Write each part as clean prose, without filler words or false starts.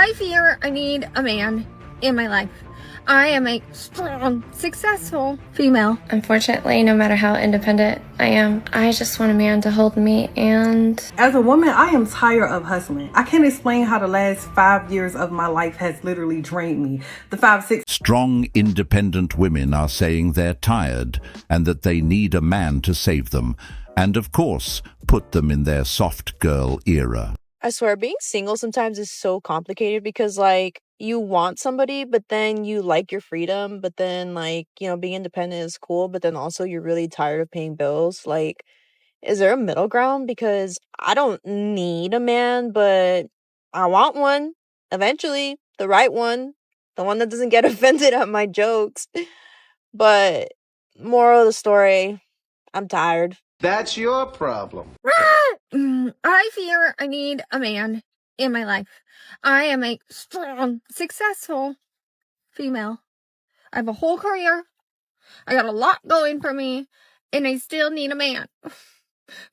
I fear I need a man in my life. I am a strong, successful female. Unfortunately, no matter how independent I am, I just want a man to hold me. And as a woman, I am tired of hustling. I can't explain how the last 5 years of my life has literally drained me. The 5-6 Strong, independent women are saying they're tired and that they need a man to save them, and of course, put them in their soft girl era. I swear, being single sometimes is so complicated because, like, you want somebody, but then you like your freedom, but then, like, being independent is cool, but then also you're really tired of paying bills. Like, is there a middle ground? Because I don't need a man, but I want one eventually, the right one, the one that doesn't get offended at my jokes. But moral of the story, I'm tired. That's your problem. I fear I need a man in my life. I am a strong, successful female. I have a whole career. I got a lot going for me, and I still need a man.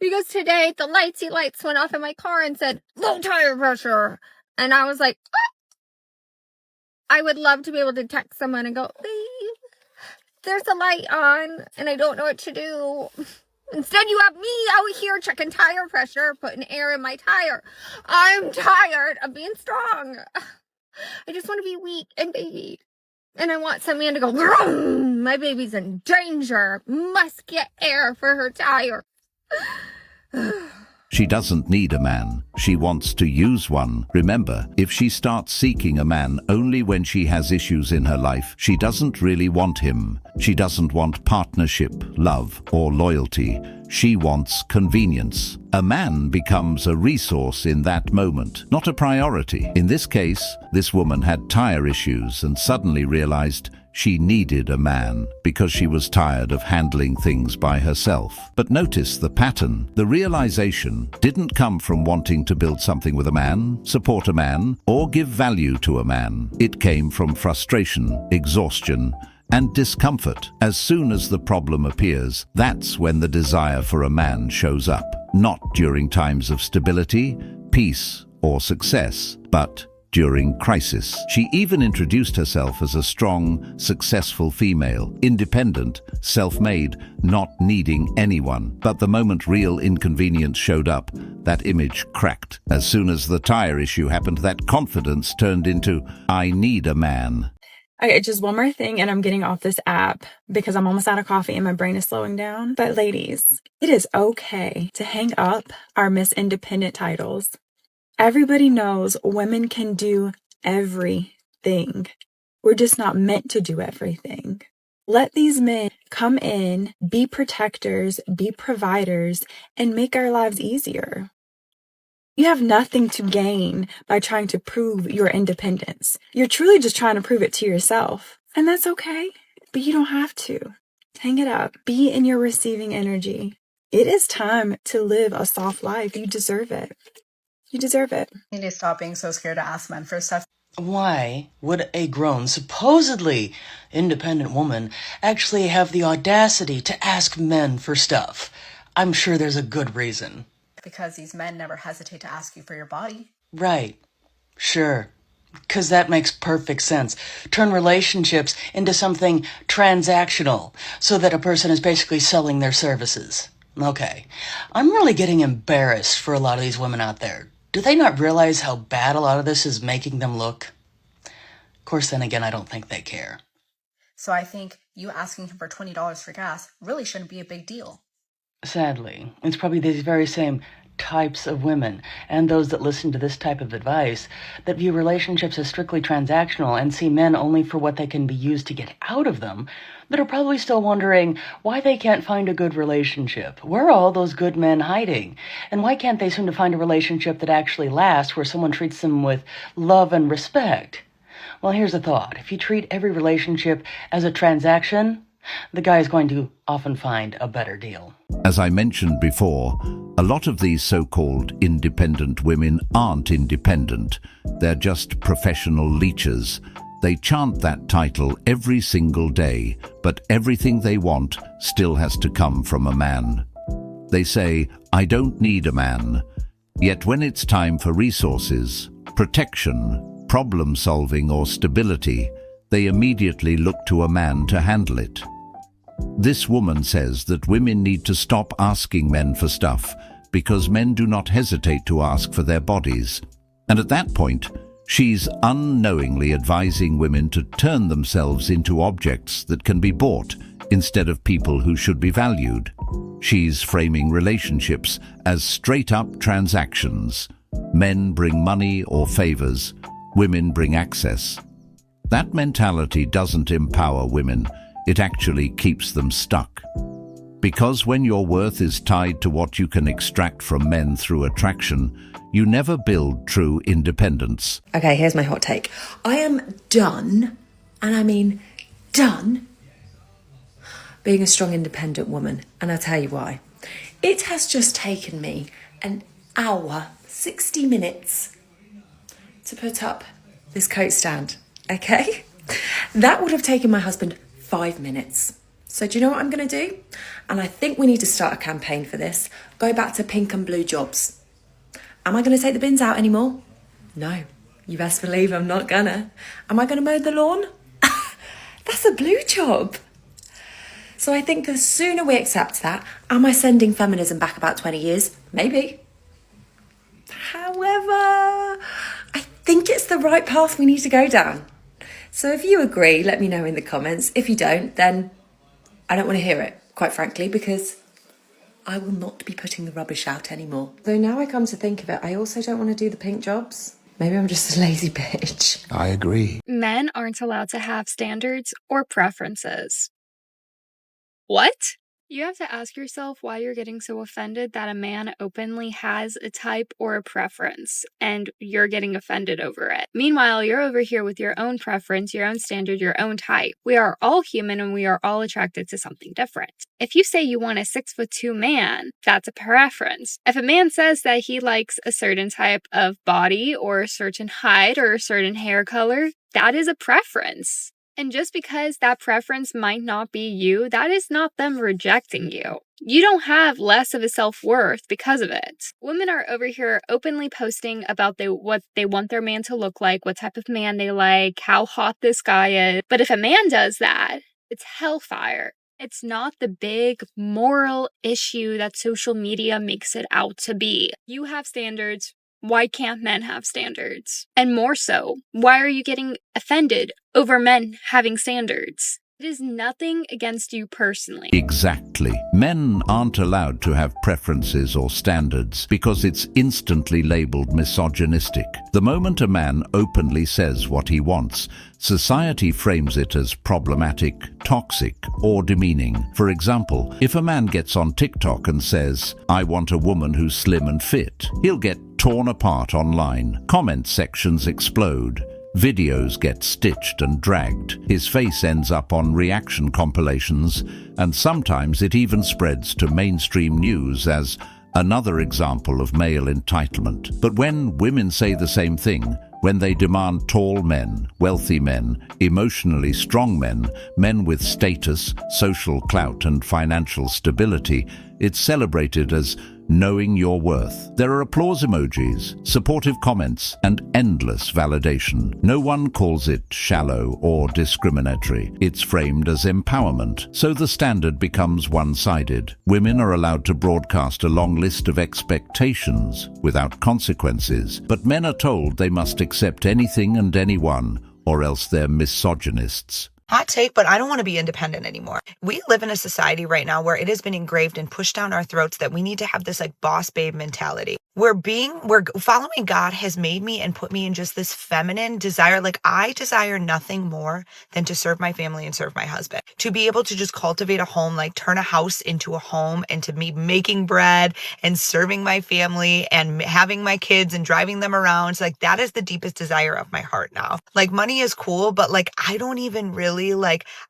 Because today, the lights went off in my car and said, low tire pressure. And I was like, ah! I would love to be able to text someone and go, babe, there's a light on, and I don't know what to do. Instead, you have me out here checking tire pressure, putting air in my tire. I'm tired of being strong. I just want to be weak and babied. And I want some man to go, vroom, my baby's in danger. Must get air for her tire. She doesn't need a man. She wants to use one. Remember, if she starts seeking a man only when she has issues in her life, she doesn't really want him. She doesn't want partnership, love, or loyalty. She wants convenience. A man becomes a resource in that moment, not a priority. In this case, this woman had tire issues and suddenly realized she needed a man because she was tired of handling things by herself. But notice the pattern. The realization didn't come from wanting to build something with a man, support a man, or give value to a man. It came from frustration, exhaustion, and discomfort. As soon as the problem appears, that's when the desire for a man shows up. Not during times of stability, peace, or success, but during crisis. She even introduced herself as a strong, successful female, independent, self-made, not needing anyone. But the moment real inconvenience showed up, that image cracked. As soon as the tire issue happened, that confidence turned into, I need a man. Okay, just one more thing, and I'm getting off this app because I'm almost out of coffee and my brain is slowing down. But ladies, it is okay to hang up our Miss Independent titles. Everybody knows women can do everything. We're just not meant to do everything. Let these men come in, be protectors, be providers, and make our lives easier. You have nothing to gain by trying to prove your independence. You're truly just trying to prove it to yourself. And that's okay, but you don't have to. Hang it up. Be in your receiving energy. It is time to live a soft life. You deserve it. You deserve it. You need to stop being so scared to ask men for stuff. Why would a grown, supposedly independent woman actually have the audacity to ask men for stuff? I'm sure there's a good reason. Because these men never hesitate to ask you for your body. Right. Sure. Because that makes perfect sense. Turn relationships into something transactional so that a person is basically selling their services. Okay. I'm really getting embarrassed for a lot of these women out there. Do they not realize how bad a lot of this is making them look? Of course, then again, I don't think they care. So I think you asking him for $20 for gas really shouldn't be a big deal. Sadly, it's probably these very same types of women and those that listen to this type of advice that view relationships as strictly transactional and see men only for what they can be used to get out of them that are probably still wondering why they can't find a good relationship. Where are all those good men hiding? And why can't they seem to find a relationship that actually lasts, where someone treats them with love and respect? Well, here's a thought. If you treat every relationship as a transaction, the guy is going to often find a better deal. As I mentioned before, a lot of these so-called independent women aren't independent. They're just professional leeches. They chant that title every single day, but everything they want still has to come from a man. They say, I don't need a man. Yet when it's time for resources, protection, problem solving or stability, they immediately look to a man to handle it. This woman says that women need to stop asking men for stuff because men do not hesitate to ask for their bodies. And at that point, she's unknowingly advising women to turn themselves into objects that can be bought instead of people who should be valued. She's framing relationships as straight-up transactions. Men bring money or favors, women bring access. That mentality doesn't empower women, it actually keeps them stuck. Because when your worth is tied to what you can extract from men through attraction, you never build true independence. Okay, here's my hot take. I am done, and I mean done, being a strong, independent woman. And I'll tell you why. It has just taken me an hour, 60 minutes to put up this coat stand, okay? That would have taken my husband 5 minutes. So do you know what I'm going to do? And I think we need to start a campaign for this. Go back to pink and blue jobs. Am I going to take the bins out anymore? No. You best believe I'm not gonna. Am I going to mow the lawn? That's a blue job. So I think the sooner we accept that, am I sending feminism back about 20 years? Maybe. However, I think it's the right path we need to go down. So if you agree, let me know in the comments. If you don't, then I don't want to hear it, quite frankly, because I will not be putting the rubbish out anymore. Though now I come to think of it, I also don't want to do the pink jobs. Maybe I'm just a lazy bitch. I agree. Men aren't allowed to have standards or preferences. What? You have to ask yourself why you're getting so offended that a man openly has a type or a preference, and you're getting offended over it. Meanwhile, you're over here with your own preference, your own standard, your own type. We are all human and we are all attracted to something different. If you say you want a 6'2" man, that's a preference. If a man says that he likes a certain type of body or a certain height or a certain hair color, that is a preference. And just because that preference might not be you, that is not them rejecting you. You don't have less of a self-worth because of it. Women are over here openly posting about what they want their man to look like, what type of man they like, how hot this guy is. But if a man does that, it's hellfire. It's not the big moral issue that social media makes it out to be. You have standards. Why can't men have standards? And more so, why are you getting offended over men having standards? It is nothing against you personally. Exactly. Men aren't allowed to have preferences or standards because it's instantly labeled misogynistic. The moment a man openly says what he wants, society frames it as problematic, toxic, or demeaning. For example, if a man gets on TikTok and says, "I want a woman who's slim and fit," he'll get torn apart online. Comment sections explode. Videos get stitched and dragged. His face ends up on reaction compilations, and sometimes it even spreads to mainstream news as another example of male entitlement. But when women say the same thing, when they demand tall men, wealthy men, emotionally strong men, men with status, social clout, and financial stability, it's celebrated as knowing your worth. There are applause emojis, supportive comments, and endless validation. No one calls it shallow or discriminatory. It's framed as empowerment, so the standard becomes one-sided. Women are allowed to broadcast a long list of expectations without consequences, but men are told they must accept anything and anyone, or else they're misogynists. Hot take, but I don't want to be independent anymore. We live in a society right now where it has been engraved and pushed down our throats that we need to have this like boss babe mentality. We're following God has made me and put me in just this feminine desire. Like I desire nothing more than to serve my family and serve my husband. To be able to just cultivate a home, like turn a house into a home, and to me making bread and serving my family and having my kids and driving them around. So like that is the deepest desire of my heart now. Like money is cool, but like I don't even really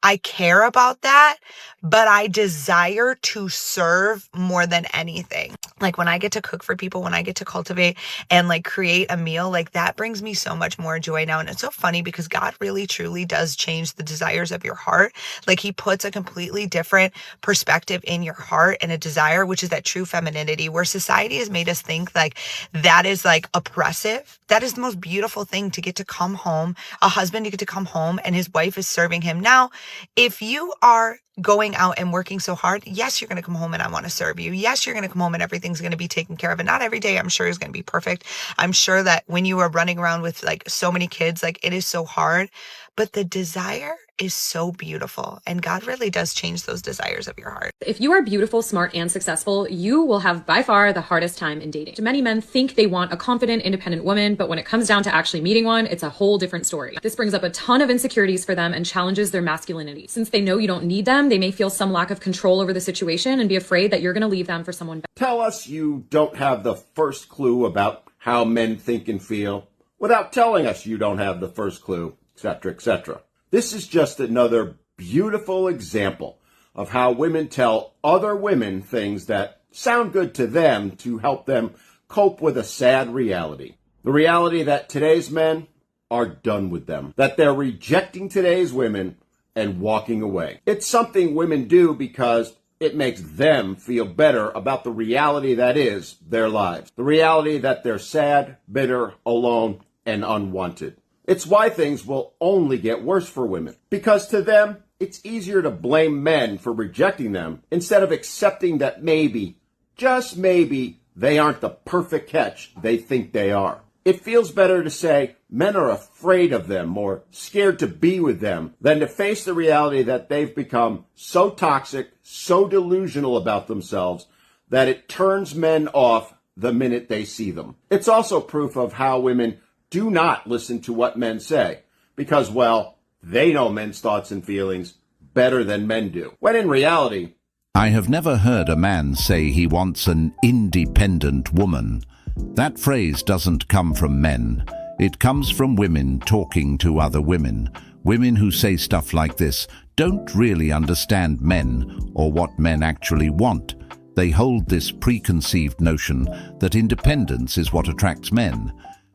I care about that, but I desire to serve more than anything. Like when I get to cook for people, when I get to cultivate and like create a meal, like that brings me so much more joy now. And it's so funny because God really truly does change the desires of your heart. Like he puts a completely different perspective in your heart and a desire, which is that true femininity, where society has made us think like that is like oppressive. That is the most beautiful thing, to get to come home, a husband to get to come home and his wife is serving him. Now, if you are going out and working so hard, yes, you're going to come home and I want to serve you. Yes, you're going to come home and everything's going to be taken care of. And not every day, I'm sure, is going to be perfect. I'm sure that when you are running around with like so many kids, like it is so hard, but the desire is so beautiful. And God really does change those desires of your heart. If you are beautiful, smart, and successful, you will have by far the hardest time in dating. Many men think they want a confident, independent woman, but when it comes down to actually meeting one, it's a whole different story. This brings up a ton of insecurities for them and challenges their masculinity. Since they know you don't need them, they may feel some lack of control over the situation and be afraid that you're going to leave them for someone better. Tell us you don't have the first clue about how men think and feel without telling us you don't have the first clue, etc., etc. This is just another beautiful example of how women tell other women things that sound good to them to help them cope with a sad reality. The reality that today's men are done with them, that they're rejecting today's women and walking away. It's something women do because it makes them feel better about the reality that is their lives, the reality that they're sad, bitter, alone, and unwanted. It's why things will only get worse for women, because to them, it's easier to blame men for rejecting them instead of accepting that maybe, just maybe, they aren't the perfect catch they think they are. It feels better to say men are afraid of them or scared to be with them than to face the reality that they've become so toxic, so delusional about themselves that it turns men off the minute they see them. It's also proof of how women do not listen to what men say because, well, they know men's thoughts and feelings better than men do. When in reality, I have never heard a man say he wants an independent woman. That phrase doesn't come from men. It comes from women talking to other women. Women who say stuff like this don't really understand men or what men actually want. They hold this preconceived notion that independence is what attracts men,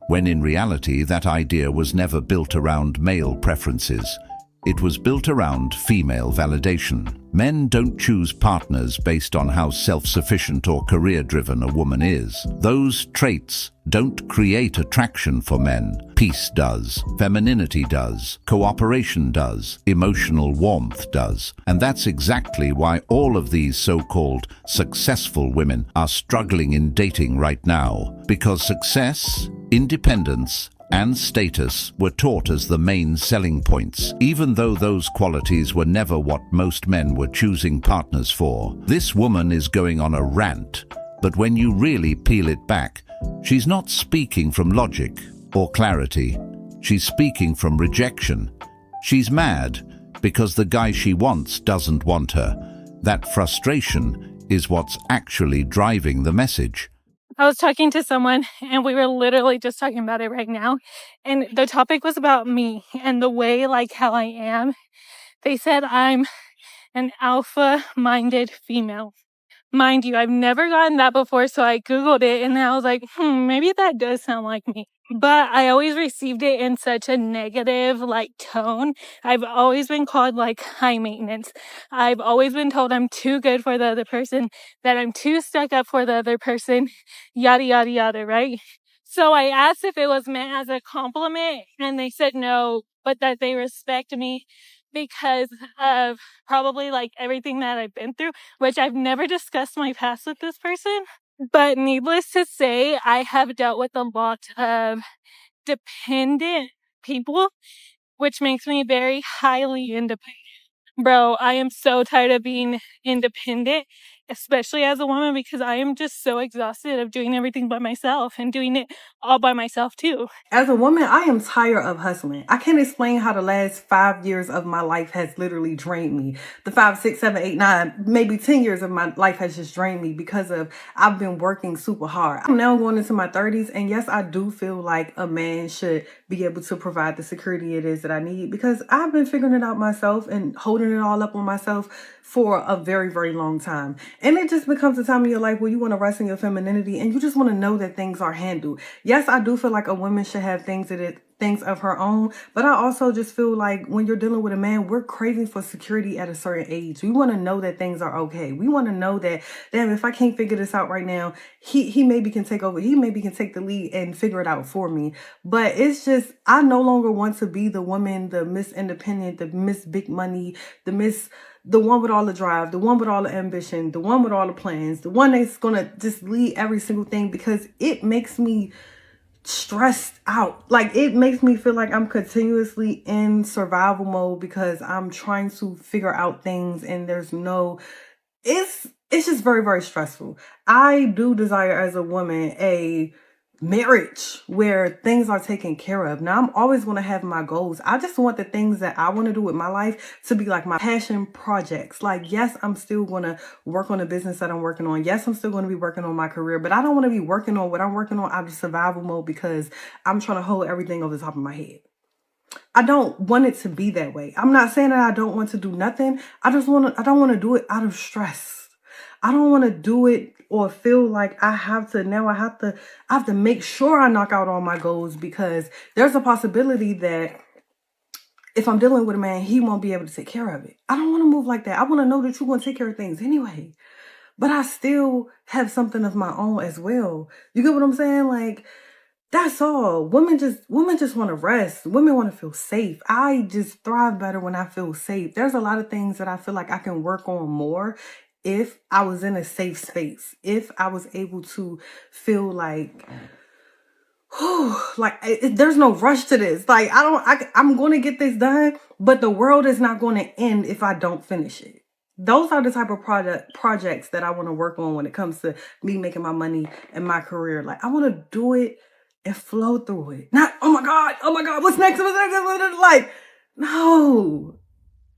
when in reality that idea was never built around male preferences. It was built around female validation. Men don't choose partners based on how self-sufficient or career-driven a woman is. Those traits don't create attraction for men. Peace does. Femininity does. Cooperation does. Emotional warmth does. And that's exactly why all of these so-called successful women are struggling in dating right now. Because success, independence, and status were taught as the main selling points, even though those qualities were never what most men were choosing partners for. This woman is going on a rant, but when you really peel it back, she's not speaking from logic or clarity. She's speaking from rejection. She's mad because the guy she wants doesn't want her. That frustration is what's actually driving the message. I was talking to someone and we were literally just talking about it right now. And the topic was about me and the way, like, how I am. They said I'm an alpha-minded female. Mind you, I've never gotten that before, so I Googled it and I was like, maybe that does sound like me. But I always received it in such a negative, like, tone. I've always been called, like, high maintenance. I've always been told I'm too good for the other person, that I'm too stuck up for the other person, yada, yada, yada, right? So I asked if it was meant as a compliment, and they said no, but that they respect me because of probably, like, everything that I've been through, which I've never discussed my past with this person. But needless to say, I have dealt with a lot of dependent people, which makes me very highly independent. Bro, I am so tired of being independent, especially as a woman, because I am just so exhausted of doing everything by myself and doing it all by myself too. As a woman, I am tired of hustling. I can't explain how the last 5 years of my life has literally drained me. The 5, 6, 7, 8, 9, maybe 10 years of my life has just drained me because of I've been working super hard. I'm now going into my 30s, and yes, I do feel like a man should be able to provide the security it is that I need because I've been figuring it out myself and holding it all up on myself for a very, very long time. And it just becomes a time in your life where you want to rest in your femininity and you just want to know that things are handled. Yes, I do feel like a woman should have things of her own, but I also just feel like when you're dealing with a man, we're craving for security at a certain age. We want to know that things are okay. We want to know that, damn, if I can't figure this out right now, he maybe can take over. He maybe can take the lead and figure it out for me. But it's just, I no longer want to be the woman, the Miss Independent, the Miss Big Money, the one with all the drive, the one with all the ambition, the one with all the plans, the one that's going to just lead every single thing, because it makes me stressed out. Like, it makes me feel like I'm continuously in survival mode because I'm trying to figure out things and it's just very, very stressful. I do desire as a woman a marriage where things are taken care of. Now, I'm always going to have my goals. I just want the things that I want to do with my life to be like my passion projects. Like, yes, I'm still going to work on the business that I'm working on. Yes, I'm still going to be working on my career, but I don't want to be working on what I'm working on out of survival mode because I'm trying to hold everything over the top of my head. I don't want it to be that way. I'm not saying that I don't want to do nothing. I don't want to do it out of stress. I don't want to do it or feel like I have to make sure I knock out all my goals, because there's a possibility that if I'm dealing with a man, he won't be able to take care of it. I don't want to move like that. I want to know that you're going to take care of things anyway. But I still have something of my own as well. You get what I'm saying? Like, that's all. Women just want to rest. Women want to feel safe. I just thrive better when I feel safe. There's a lot of things that I feel like I can work on more if I was in a safe space, if I was able to feel like, there's no rush to this. Like, I'm going to get this done, but the world is not going to end if I don't finish it. Those are the type of projects that I want to work on when it comes to me making my money and my career. Like, I want to do it and flow through it. Not, oh my God, what's next? Like, no.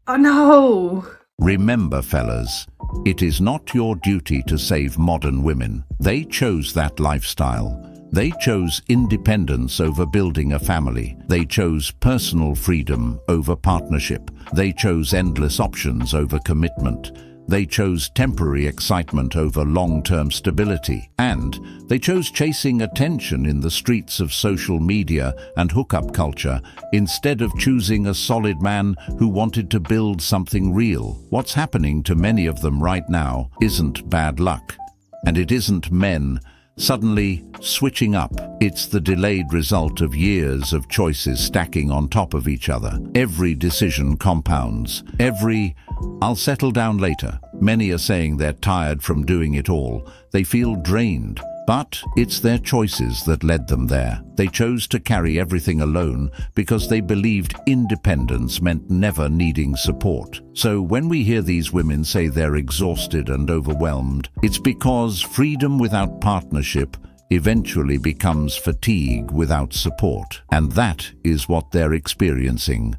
Oh, no. Remember, fellas, it is not your duty to save modern women. They chose that lifestyle. They chose independence over building a family. They chose personal freedom over partnership. They chose endless options over commitment. They chose temporary excitement over long-term stability. And they chose chasing attention in the streets of social media and hookup culture instead of choosing a solid man who wanted to build something real. What's happening to many of them right now isn't bad luck. And it isn't men suddenly switching up. It's the delayed result of years of choices stacking on top of each other. Every decision compounds. I'll settle down later. Many are saying they're tired from doing it all. They feel drained. But it's their choices that led them there. They chose to carry everything alone because they believed independence meant never needing support. So when we hear these women say they're exhausted and overwhelmed, it's because freedom without partnership eventually becomes fatigue without support. And that is what they're experiencing.